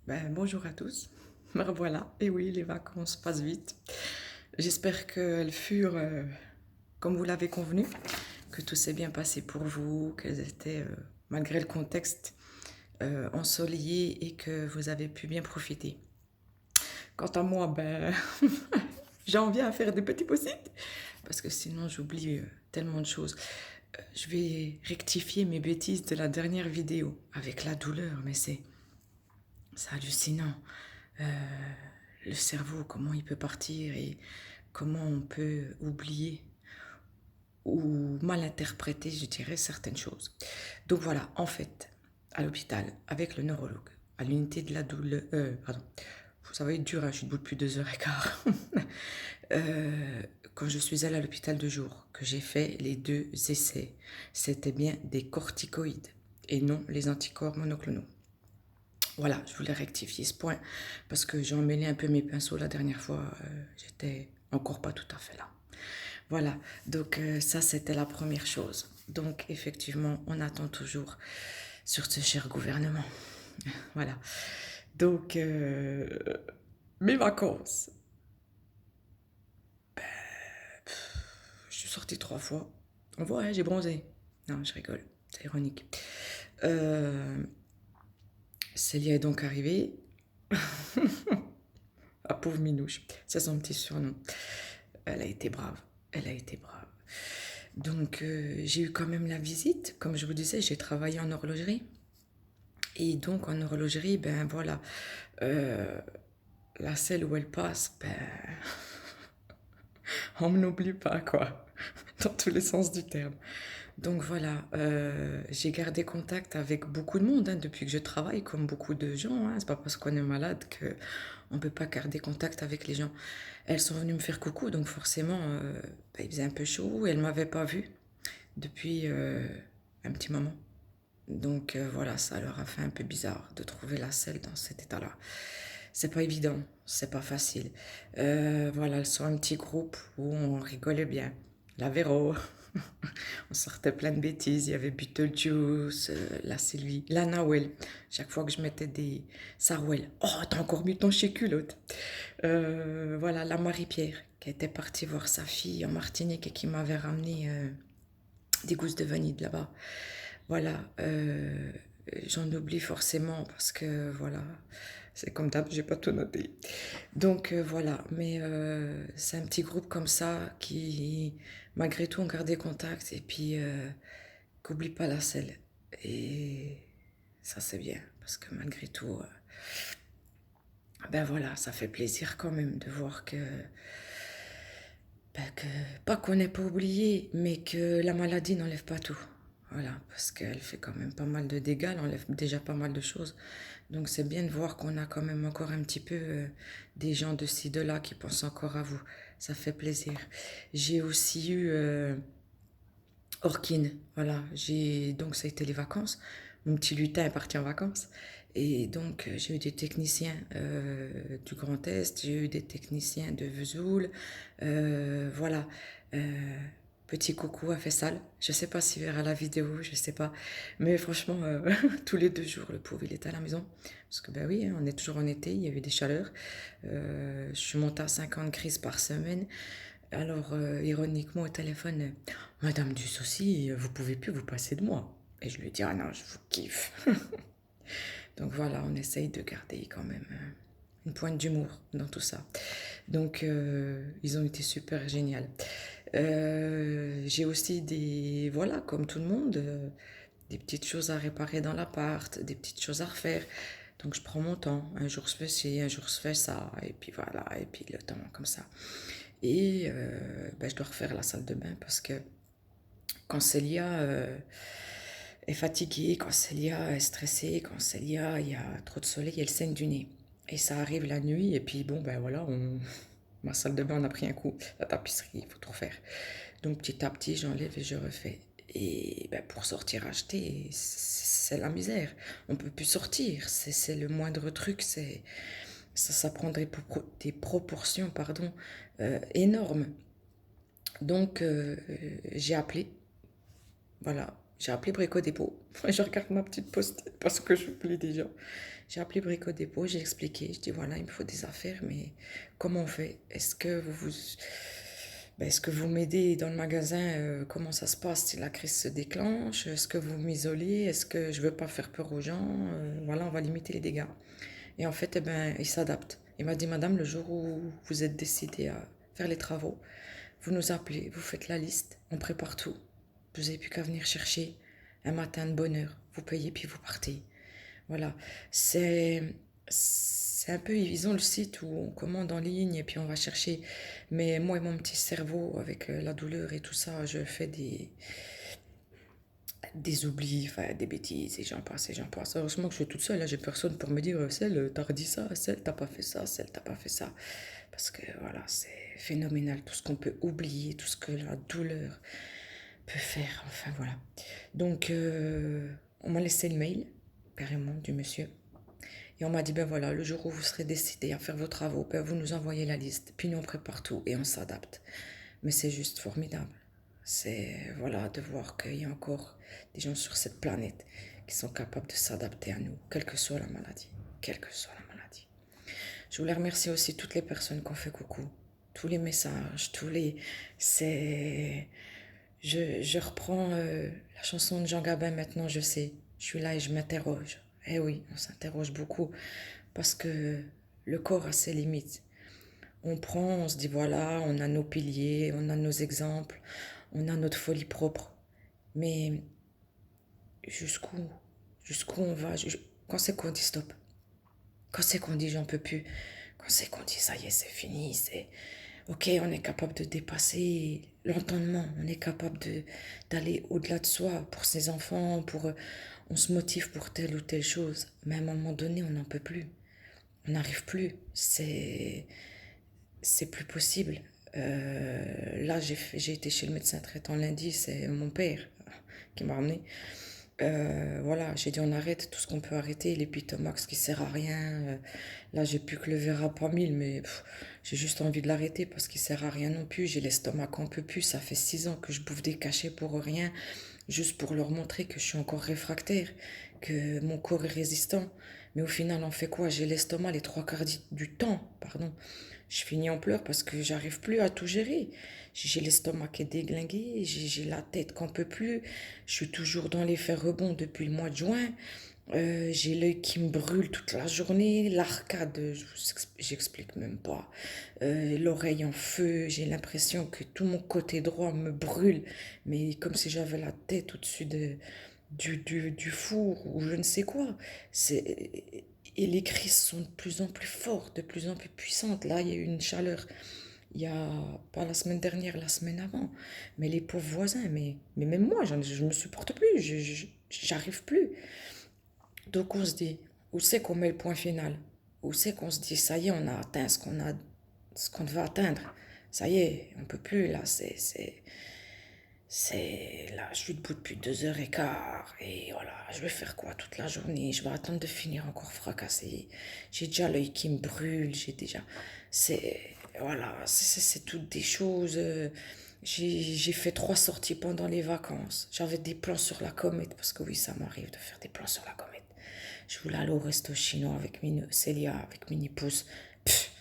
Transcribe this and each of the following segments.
Bonjour à tous. Me revoilà. Et oui, les vacances passent vite. J'espère qu'elles furent comme vous l'avez convenu, que tout s'est bien passé pour vous, qu'elles étaient, malgré le contexte, ensoleillées et que vous avez pu bien profiter. Quant à moi, j'en viens à faire des petits post-it parce que sinon j'oublie tellement de choses. Je vais rectifier mes bêtises de la dernière vidéo avec la douleur, mais c'est hallucinant. Le cerveau, comment il peut partir et comment on peut oublier ou mal interpréter, je dirais, certaines choses. Donc voilà, en fait, à l'hôpital, avec le neurologue, à l'unité de la douleur, pardon, ça va être dur, hein, je suis debout depuis 2h15. Quand je suis allée à l'hôpital de jour, que j'ai fait les 2 essais, c'était bien des corticoïdes et non les anticorps monoclonaux. Voilà, je voulais rectifier ce point parce que j'ai emmêlé un peu mes pinceaux la dernière fois. J'étais encore pas tout à fait là. Voilà, donc ça c'était la première chose. Donc effectivement, on attend toujours sur ce cher gouvernement. Voilà. Donc mes vacances. Je suis sortie 3 fois. On voit, hein, j'ai bronzé. Non, je rigole, c'est ironique. Célia est donc arrivée. Ah, pauvre Minouche, c'est son petit surnom. Elle a été brave, elle a été brave. Donc j'ai eu quand même la visite, comme je vous disais, j'ai travaillé en horlogerie. Et donc en horlogerie, ben voilà, la selle où elle passe, on n'oublie pas quoi, dans tous les sens du terme. Donc voilà, j'ai gardé contact avec beaucoup de monde hein, depuis que je travaille, comme beaucoup de gens. Hein. C'est pas parce qu'on est malade que on peut pas garder contact avec les gens. Elles sont venues me faire coucou, donc forcément, il faisait un peu chaud et elles m'avaient pas vue depuis un petit moment. Donc voilà, ça leur a fait un peu bizarre de trouver la selle dans cet état-là. C'est pas évident, c'est pas facile. Voilà, elles sont un petit groupe où on rigolait bien. La Véro, on sortait plein de bêtises. Il y avait Beetlejuice, la Sylvie, la Nawel. Chaque fois que je mettais des Sarwell. Oh, t'as encore mis ton chez culotte. Voilà, la Marie-Pierre, qui était partie voir sa fille en Martinique et qui m'avait ramené des gousses de vanille de là-bas. Voilà, j'en oublie forcément parce que voilà, c'est comme d'hab, j'ai pas tout noté. Donc voilà, mais c'est un petit groupe comme ça qui, malgré tout, ont gardé contact et puis qu'oublie pas la selle. Et ça c'est bien parce que malgré tout, ben voilà, ça fait plaisir quand même de voir que pas qu'on n'ait pas oublié, mais que la maladie n'enlève pas tout. Voilà, parce qu'elle fait quand même pas mal de dégâts, elle enlève déjà pas mal de choses. Donc c'est bien de voir qu'on a quand même encore un petit peu des gens de ci, de là qui pensent encore à vous. Ça fait plaisir. J'ai aussi eu Orkin, voilà. Donc ça a été les vacances. Mon petit lutin est parti en vacances. Et donc j'ai eu des techniciens du Grand Est, j'ai eu des techniciens de Vesoul. Voilà. Euh, Petit coucou à Fessal. Je sais pas s'il verra la vidéo, je sais pas. Mais franchement, tous les 2 jours, le pauvre, il était à la maison. Parce que ben oui, hein, on est toujours en été, il y a eu des chaleurs. Je suis montée à 50 crises par semaine. Alors, ironiquement au téléphone, Madame du souci, vous pouvez plus vous passer de moi. Et je lui dis, ah non, je vous kiffe. Donc voilà, on essaye de garder quand même une pointe d'humour dans tout ça. Donc, ils ont été super géniaux. J'ai aussi voilà, comme tout le monde, des petites choses à réparer dans l'appart, des petites choses à refaire. Donc je prends mon temps. Un jour je fais ci, un jour je fais ça, et puis voilà, et puis le temps comme ça. Et je dois refaire la salle de bain parce que quand Célia est fatiguée, quand Célia est stressée, quand Célia, il y a trop de soleil, elle saigne du nez. Et ça arrive la nuit, et puis bon, ben voilà, ma salle de bain, on a pris un coup. La tapisserie, il faut tout refaire. Donc petit à petit, j'enlève et je refais. Et ben, pour sortir acheter, c'est la misère. On peut plus sortir. C'est le moindre truc. Ça prend des proportions pardon, énormes. Donc j'ai appelé. Voilà. J'ai appelé Brico Dépôt. Je regarde ma petite post parce que j'oublie déjà. J'ai appelé Brico Dépôt, j'ai expliqué. Je dis voilà, il me faut des affaires, mais comment on fait? Est-ce que vous m'aidez dans le magasin? Comment ça se passe si la crise se déclenche? Est-ce que vous m'isolez? Est-ce que je veux pas faire peur aux gens? Voilà, on va limiter les dégâts. Et en fait, eh ben, il s'adapte. Il m'a dit, madame, le jour où vous êtes décidé à faire les travaux, vous nous appelez, vous faites la liste, on prépare tout. Vous n'avez plus qu'à venir chercher un matin de bonne heure. Vous payez puis vous partez. Voilà. C'est, c'est un peu, ils ont le site où on commande en ligne et puis on va chercher. Mais moi et mon petit cerveau, avec la douleur et tout ça, je fais des oublis, enfin des bêtises, et j'en passe, et j'en passe. Heureusement que je suis toute seule, là, j'ai personne pour me dire, Celle, t'as redit ça, Celle, t'as pas fait ça, Celle, t'as pas fait ça. Parce que voilà, c'est phénoménal, tout ce qu'on peut oublier, tout ce que la douleur peut faire, enfin voilà. Donc, on m'a laissé le mail, carrément, du monsieur. Et on m'a dit, ben voilà, le jour où vous serez décidé à faire vos travaux, ben vous nous envoyez la liste, puis nous on prépare tout et on s'adapte. Mais c'est juste formidable. C'est, voilà, de voir qu'il y a encore des gens sur cette planète qui sont capables de s'adapter à nous, quelle que soit la maladie. Quelle que soit la maladie. Je voulais remercier aussi toutes les personnes qui ont fait coucou. Tous les messages, tous les... C'est... Je reprends la chanson de Jean Gabin maintenant, je sais. Je suis là et je m'interroge. Eh oui, on s'interroge beaucoup parce que le corps a ses limites. On prend, on se dit voilà, on a nos piliers, on a nos exemples, on a notre folie propre. Mais jusqu'où Jusqu'où on va? Quand c'est qu'on dit stop? Quand c'est qu'on dit j'en peux plus? Quand c'est qu'on dit ça y est, c'est fini, c'est... Ok, on est capable de dépasser l'entendement, on est capable d'aller au-delà de soi pour ses enfants, on se motive pour telle ou telle chose. Mais à un moment donné, on n'en peut plus. On n'arrive plus. C'est plus possible. Là, j'ai été chez le médecin traitant lundi, c'est mon père qui m'a ramené. Voilà, j'ai dit on arrête tout ce qu'on peut arrêter, les Pitomax qui sert à rien. Là, j'ai plus que le Verapamil, mais j'ai juste envie de l'arrêter parce qu'il sert à rien non plus. J'ai l'estomac qu'on peut plus. Ça fait 6 ans que je bouffe des cachets pour rien, juste pour leur montrer que je suis encore réfractaire, que mon corps est résistant. Mais au final, on fait quoi? J'ai l'estomac les trois quarts du temps, pardon. Je finis en pleurs parce que j'arrive plus à tout gérer. J'ai l'estomac qui est déglingué, j'ai la tête qu'on peut plus. Je suis toujours dans l'effet rebond depuis le mois de juin. J'ai l'œil qui me brûle toute la journée, l'arcade, j'explique même pas. L'oreille en feu, j'ai l'impression que tout mon côté droit me brûle, mais comme si j'avais la tête au-dessus du four ou je ne sais quoi. Et les crises sont de plus en plus fortes, de plus en plus puissantes. Là, il y a eu une chaleur, il y a pas la semaine dernière, la semaine avant. Mais les pauvres voisins, mais même moi, je ne me supporte plus, j'arrive plus. Donc on se dit, où c'est qu'on met le point final? Où c'est qu'on se dit, ça y est, on a atteint ce qu'on devait atteindre. Ça y est, on peut plus, là, là, je suis debout depuis 2h15 et voilà, je vais faire quoi toute la journée? Je vais attendre de finir encore fracassé. J'ai déjà l'œil qui me brûle, c'est, voilà, c'est toutes des choses. J'ai fait 3 sorties pendant les vacances. J'avais des plans sur la comète parce que oui, ça m'arrive de faire des plans sur la comète. Je voulais aller au resto chinois avec Célia, avec Mini Pouce. Pff,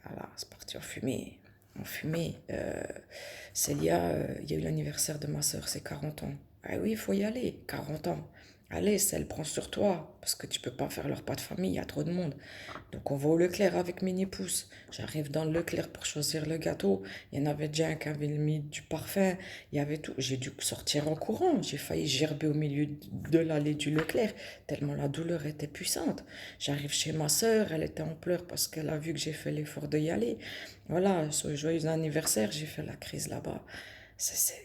voilà, c'est parti en fumée. En fumée. Célia, il y a eu l'anniversaire de ma soeur, c'est 40 ans. Ah oui, il faut y aller, 40 ans. Allez, ça, elle prend sur toi, parce que tu peux pas faire leur pas de famille, il y a trop de monde. Donc on va au Leclerc avec Mini Pouce. J'arrive dans le Leclerc pour choisir le gâteau. Il y en avait déjà un qui avait mis du parfum. Il y avait tout. J'ai dû sortir en courant. J'ai failli gerber au milieu de l'allée du Leclerc, tellement la douleur était puissante. J'arrive chez ma soeur, elle était en pleurs parce qu'elle a vu que j'ai fait l'effort d'y aller. Voilà, ce joyeux anniversaire, j'ai fait la crise là-bas. C'est c'est-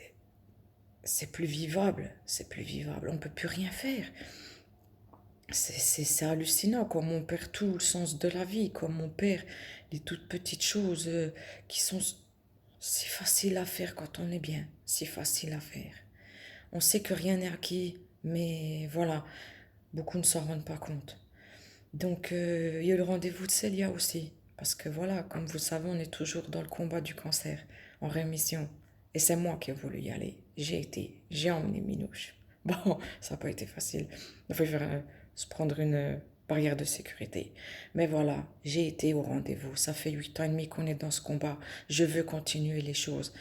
c'est plus vivable, c'est plus vivable. On peut plus rien faire. C'est hallucinant comme on perd tout le sens de la vie, comme on perd les toutes petites choses qui sont si faciles à faire quand on est bien, si faciles à faire. On sait que rien n'est acquis, mais voilà, beaucoup ne s'en rendent pas compte. Donc, il y a eu le rendez-vous de Célia aussi, parce que voilà, comme vous le savez, on est toujours dans le combat du cancer, en rémission. Et c'est moi qui ai voulu y aller. j'ai été, j'ai emmené Minouche. Bon, ça n'a pas été facile. Il faut faire, se prendre une barrière de sécurité. Mais voilà, j'ai été au rendez-vous. Ça fait 8 ans et demi qu'on est dans ce combat. Je veux continuer les choses.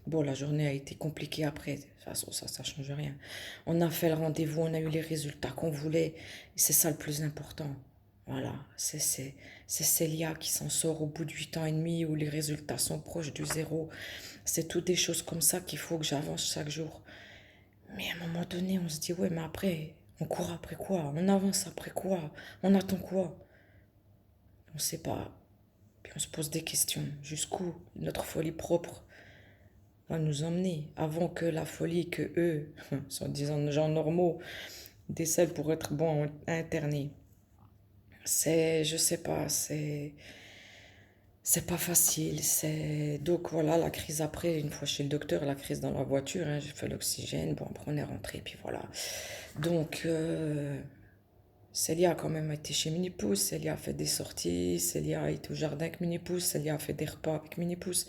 Bon, la journée a été compliquée après. De toute façon, ça change rien. On a fait le rendez-vous, on a eu les résultats qu'on voulait. C'est ça le plus important. Voilà, c'est Célia qui s'en sort au bout de 8 ans et demi où les résultats sont proches du zéro. C'est toutes des choses comme ça qu'il faut que j'avance chaque jour. Mais à un moment donné, on se dit, ouais, mais après, on court après quoi? On avance après quoi? On attend quoi? On ne sait pas. Puis on se pose des questions. Jusqu'où notre folie propre va nous emmener avant que la folie que eux, soi-disant gens normaux, décèlent pour être bons à interner. Je sais pas, c'est pas facile. Donc voilà, la crise après, une fois chez le docteur, la crise dans la voiture, hein, j'ai fait l'oxygène, bon, après on est rentré, puis voilà. Donc, Célia a quand même été chez Minipousse, Célia a fait des sorties, Célia a été au jardin avec Minipousse, Célia a fait des repas avec Minipousse.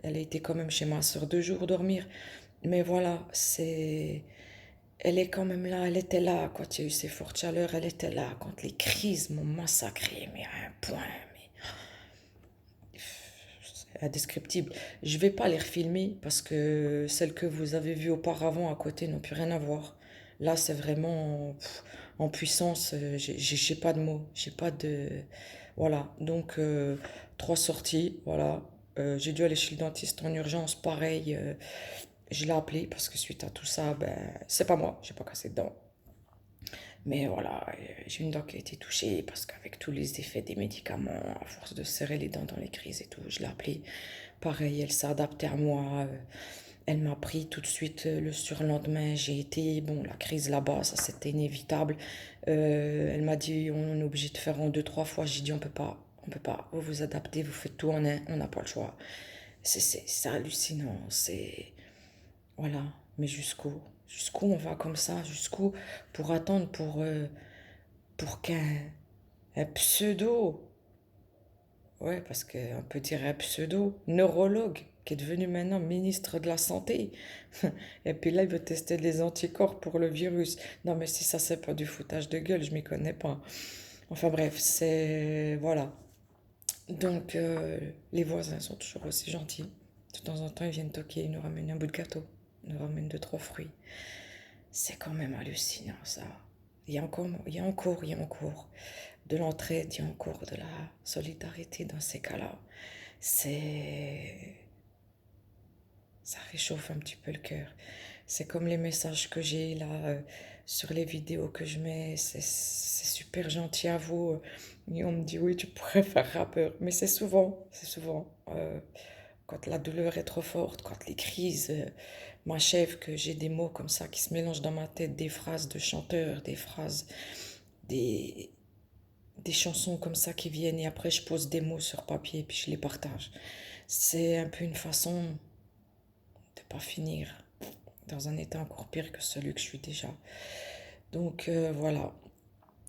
Elle a été quand même chez ma soeur 2 jours dormir. Mais voilà, elle est quand même là, elle était là quand il y a eu ces fortes chaleurs, elle était là quand les crises m'ont massacré, mais à un point, mais indescriptible. Je vais pas les refilmer parce que celles que vous avez vues auparavant à côté n'ont plus rien à voir. Là, c'est vraiment en puissance. J'ai pas de mots, j'ai pas de. Voilà. Donc 3 sorties, voilà. J'ai dû aller chez le dentiste en urgence, pareil. Je l'ai appelé parce que suite à tout ça, ben c'est pas moi, j'ai pas cassé de dents. Mais voilà, j'ai une dent qui a été touchée parce qu'avec tous les effets des médicaments, à force de serrer les dents dans les crises et tout, je l'ai appelée. Pareil, elle s'est adaptée à moi. Elle m'a pris tout de suite le surlendemain. J'ai été, bon, la crise là-bas, ça c'était inévitable. Elle m'a dit, on est obligé de faire en 2, 3 fois. J'ai dit, on peut pas. Vous vous adaptez, vous faites tout en un, on n'a pas le choix. C'est hallucinant. Voilà. Mais jusqu'où on va comme ça? Jusqu'où pour attendre pour qu'un pseudo, ouais, parce qu'on peut dire un pseudo neurologue qui est devenu maintenant ministre de la Santé. Et puis là, il veut tester les anticorps pour le virus. Non, mais si ça, c'est pas du foutage de gueule, je m'y connais pas. Enfin bref, c'est... Voilà. Donc, les voisins sont toujours aussi gentils. De temps en temps, ils viennent toquer, ils nous ramènent un bout de gâteau. Ils nous ramènent 2, 3 fruits. C'est quand même hallucinant, ça. Il y a encore de l'entraide, il y a encore de la solidarité dans ces cas-là. C'est... Ça réchauffe un petit peu le cœur. C'est comme les messages que j'ai là sur les vidéos que je mets. C'est super gentil à vous. Et on me dit oui, tu pourrais faire rappeur. Mais c'est souvent. Quand la douleur est trop forte, quand les crises m'achèvent, que j'ai des mots comme ça qui se mélangent dans ma tête, des phrases de chanteurs, des phrases, des, des chansons comme ça qui viennent et après je pose des mots sur papier et puis je les partage. C'est un peu une façon de pas finir dans un état encore pire que celui que je suis déjà. Donc voilà.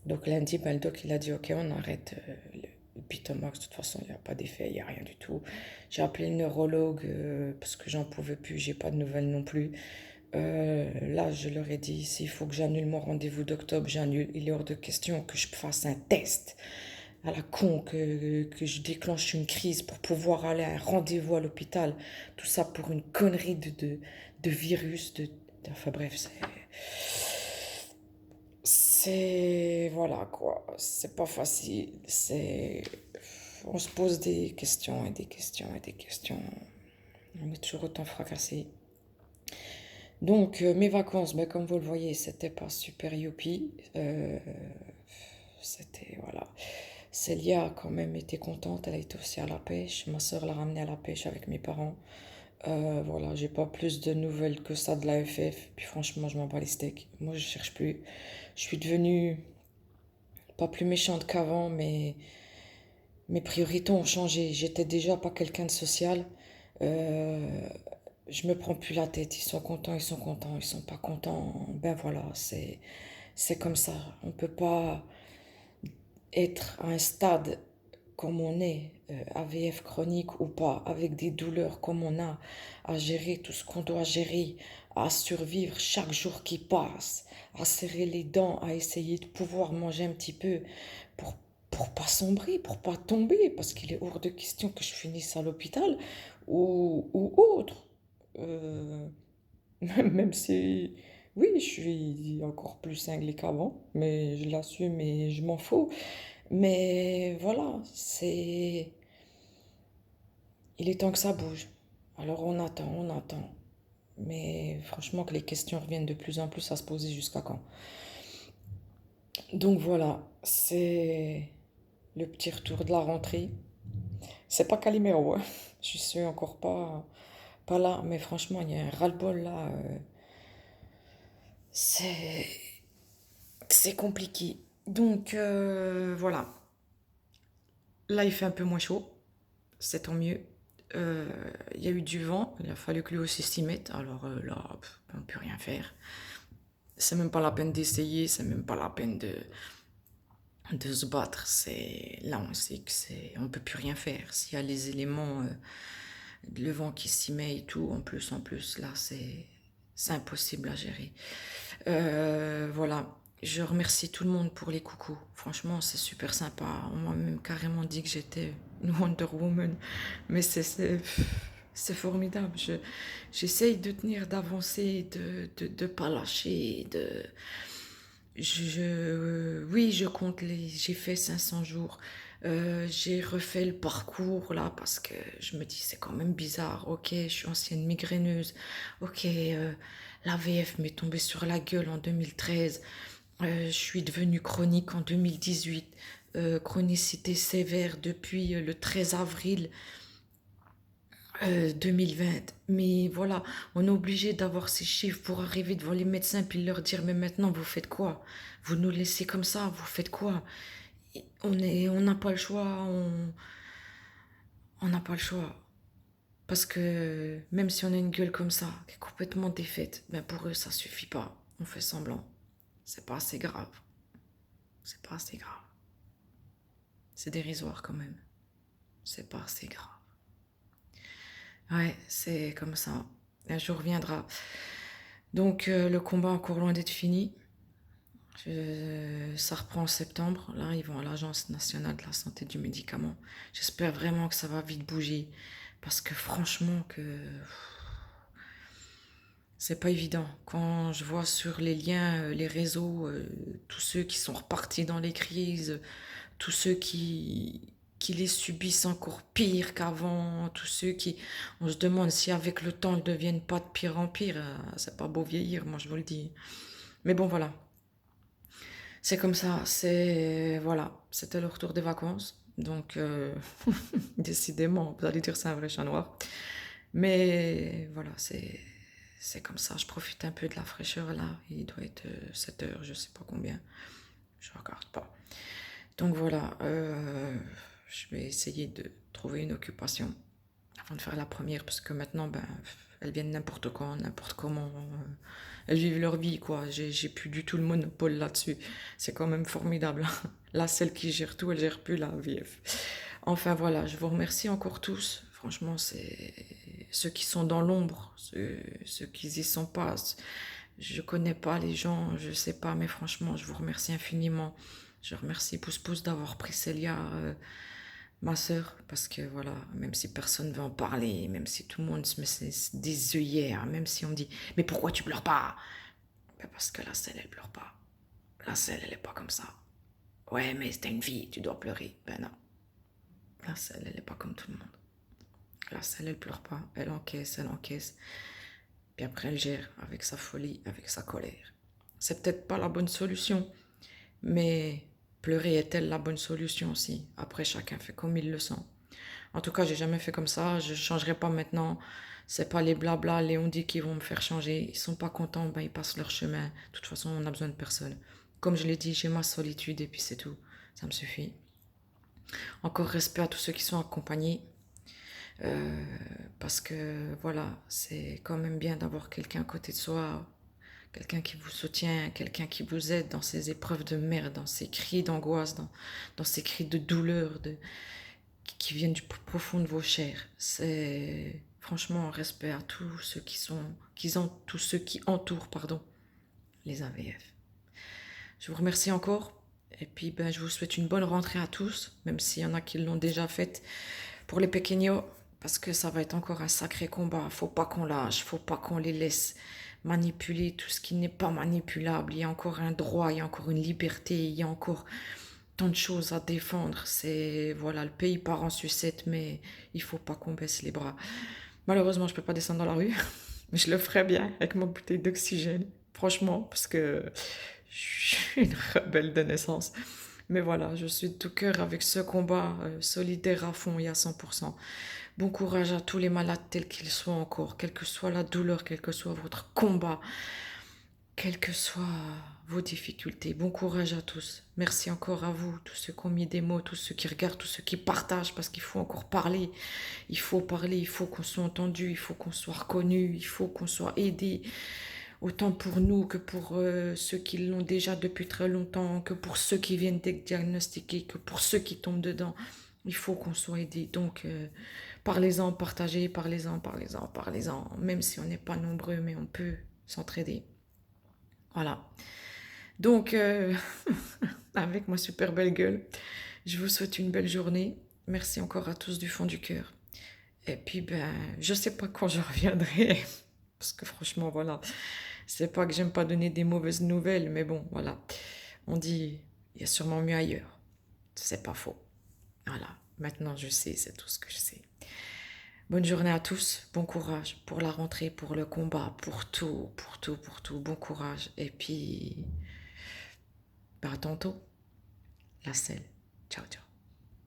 Donc lundi, ben, le doc il a dit ok on arrête le Pitomax, de toute façon il n'y a pas d'effet, il n'y a rien du tout. J'ai appelé le neurologue parce que j'en pouvais plus, j'ai pas de nouvelles non plus. Là je leur ai dit s'il faut que j'annule mon rendez-vous d'octobre, j'annule. Il est hors de question que je fasse un test à la con, que je déclenche une crise pour pouvoir aller à un rendez-vous à l'hôpital. Tout ça pour une connerie de virus. Enfin bref, voilà quoi. C'est pas facile. On se pose des questions et des questions et des questions. On est toujours autant fracassé. Donc, mes vacances, ben, comme vous le voyez, c'était pas super youpi. C'était, voilà. Célia a quand même été contente, elle a été aussi à la pêche. Ma soeur l'a ramenée à la pêche avec mes parents. Voilà, j'ai pas plus de nouvelles que ça de la FF. Puis franchement, je m'en bats les steaks. Moi, je cherche plus. Je suis devenue pas plus méchante qu'avant, mais mes priorités ont changé. J'étais déjà pas quelqu'un de social. Euh, je me prends plus la tête. Ils sont contents, ils sont contents, ils sont pas contents. Ben voilà, c'est comme ça. On peut pas être à un stade comme on est, AVF chronique ou pas, avec des douleurs comme on a, à gérer tout ce qu'on doit gérer, à survivre chaque jour qui passe, à serrer les dents, à essayer de pouvoir manger un petit peu pour, pour pas sombrer, pour pas tomber, parce qu'il est hors de question que je finisse à l'hôpital ou autre. Euh, même si, oui, je suis encore plus cinglé qu'avant, mais je l'assume et je m'en fous. Mais voilà, il est temps que ça bouge. Alors on attend, on attend. Mais franchement que les questions reviennent de plus en plus à se poser jusqu'à quand. Donc voilà, c'est le petit retour de la rentrée. C'est pas Calimero, hein. Je suis encore pas là, mais franchement, il y a un ras-le-bol là. C'est c'est compliqué. Donc voilà, là il fait un peu moins chaud, c'est tant mieux. Il y a eu du vent, il a fallu que lui aussi s'y mette, alors là, on ne peut rien faire. C'est même pas la peine d'essayer, c'est même pas la peine de se battre. Là, on sait que on peut plus rien faire. S'il y a les éléments, le vent qui s'y met et tout, en plus, là, c'est impossible à gérer. Voilà. Je remercie tout le monde pour les coucous. Franchement, c'est super sympa. On m'a même carrément dit que j'étais une Wonder Woman. Mais c'est formidable. J'essaye de tenir, d'avancer, de pas lâcher, oui, je compte j'ai fait 500 jours. J'ai refait le parcours là parce que je me dis c'est quand même bizarre. Ok, je suis ancienne migraineuse. Ok, la VF m'est tombée sur la gueule en 2013. Je suis devenue chronique en 2018. Chronicité sévère depuis le 13 avril 2020. Mais voilà, on est obligé d'avoir ces chiffres pour arriver devant les médecins puis leur dire mais maintenant vous faites quoi? Vous nous laissez comme ça, vous faites quoi? On n'a pas le choix, on n'a pas le choix. Parce que même si on a une gueule comme ça, qui est complètement défaite, ben pour eux ça suffit pas. On fait semblant. C'est pas assez grave. C'est pas assez grave. C'est dérisoire quand même. C'est pas assez grave. Ouais, c'est comme ça. Un jour viendra. Donc le combat est encore loin d'être fini. Ça reprend en septembre. Là, ils vont à l'Agence nationale de la santé du médicament. J'espère vraiment que ça va vite bouger. Parce que franchement, c'est pas évident. Quand je vois sur les liens, les réseaux, tous ceux qui sont repartis dans les crises, tous ceux qui les subissent encore pire qu'avant, tous ceux qui... On se demande si avec le temps, ils ne deviennent pas de pire en pire. C'est pas beau vieillir, moi je vous le dis. Mais bon, voilà. C'est comme ça, voilà, c'était le retour des vacances. Donc, décidément, vous allez dire c'est un vrai chat noir. Mais voilà, c'est comme ça. Je profite un peu de la fraîcheur là. Il doit être 7 heures, je sais pas combien. Je regarde pas. Donc voilà, je vais essayer de trouver une occupation avant de faire la première, parce que maintenant, ben, elles viennent n'importe quand, n'importe comment. Elles vivent leur vie, quoi. J'ai plus du tout le monopole là-dessus. C'est quand même formidable. Là, celle qui gère tout, elle gère plus la VF. Enfin voilà, je vous remercie encore tous. Franchement, c'est ceux qui sont dans l'ombre, ceux qui y sont pas. Je connais pas les gens, je sais pas, mais franchement, je vous remercie infiniment. Je remercie Pouce Pouce d'avoir pris Célia, ma sœur, parce que voilà, même si personne ne veut en parler, même si tout le monde se met des œillères, même si on me dit mais pourquoi tu pleures pas? Ben parce que la selle elle pleure pas. La selle elle est pas comme ça. Ouais, mais c'est une vie, tu dois pleurer. Ben non, la selle elle est pas comme tout le monde. La selle elle pleure pas, elle encaisse, elle encaisse. Puis après elle gère avec sa folie, avec sa colère. C'est peut-être pas la bonne solution, mais pleurer est-elle la bonne solution aussi? Après, chacun fait comme il le sent. En tout cas, j'ai jamais fait comme ça, je changerai pas maintenant. C'est pas les blabla, les on dit qui vont me faire changer. Ils sont pas contents, ben ils passent leur chemin. De toute façon, on a besoin de personne. Comme je l'ai dit, j'ai ma solitude et puis c'est tout. Ça me suffit. Encore respect à tous ceux qui sont accompagnés. euh, Parce que voilà, c'est quand même bien d'avoir quelqu'un à côté de soi, quelqu'un qui vous soutient, quelqu'un qui vous aide dans ces épreuves de merde, dans ces cris d'angoisse, dans ces cris de douleur. qui viennent du profond de vos chairs. C'est franchement un respect à tous ceux tous ceux qui entourent, pardon, les AVF. Je vous remercie encore. Et puis, je vous souhaite une bonne rentrée à tous, même s'il y en a qui l'ont déjà faite pour les pequeños, parce que ça va être encore un sacré combat. Faut pas qu'on lâche, faut pas qu'on les laisse manipuler tout ce qui n'est pas manipulable. Il y a encore un droit, il y a encore une liberté, il y a encore tant de choses à défendre. C'est, voilà, le pays part en sucette, mais il faut pas qu'on baisse les bras. Malheureusement, je peux pas descendre dans la rue, mais je le ferai bien avec ma bouteille d'oxygène. Franchement, parce que je suis une rebelle de naissance. Mais voilà, je suis de tout cœur avec ce combat solidaire à fond et à 100%. Bon courage à tous les malades tels qu'ils soient encore, quelle que soit la douleur, quel que soit votre combat, quelles que soient vos difficultés. Bon courage à tous. Merci encore à vous, tous ceux qui ont mis des mots, tous ceux qui regardent, tous ceux qui partagent, parce qu'il faut encore parler. Il faut parler, il faut qu'on soit entendu, il faut qu'on soit reconnu, il faut qu'on soit aidé. Autant pour nous que pour ceux qui l'ont déjà depuis très longtemps, que pour ceux qui viennent d'être diagnostiqués, que pour ceux qui tombent dedans. Il faut qu'on soit aidés. Donc, parlez-en, partagez, parlez-en, parlez-en, parlez-en. Même si on n'est pas nombreux, mais on peut s'entraider. Voilà. Donc, avec ma super belle gueule, je vous souhaite une belle journée. Merci encore à tous du fond du cœur. Et puis, je sais pas quand je reviendrai. Parce que franchement, voilà. C'est pas que j'aime pas donner des mauvaises nouvelles, mais bon, voilà. On dit, il y a sûrement mieux ailleurs. C'est pas faux. Voilà. Maintenant, je sais, c'est tout ce que je sais. Bonne journée à tous. Bon courage pour la rentrée, pour le combat, pour tout, pour tout, pour tout. Bon courage. Et puis, à tantôt. La selle. Ciao, ciao.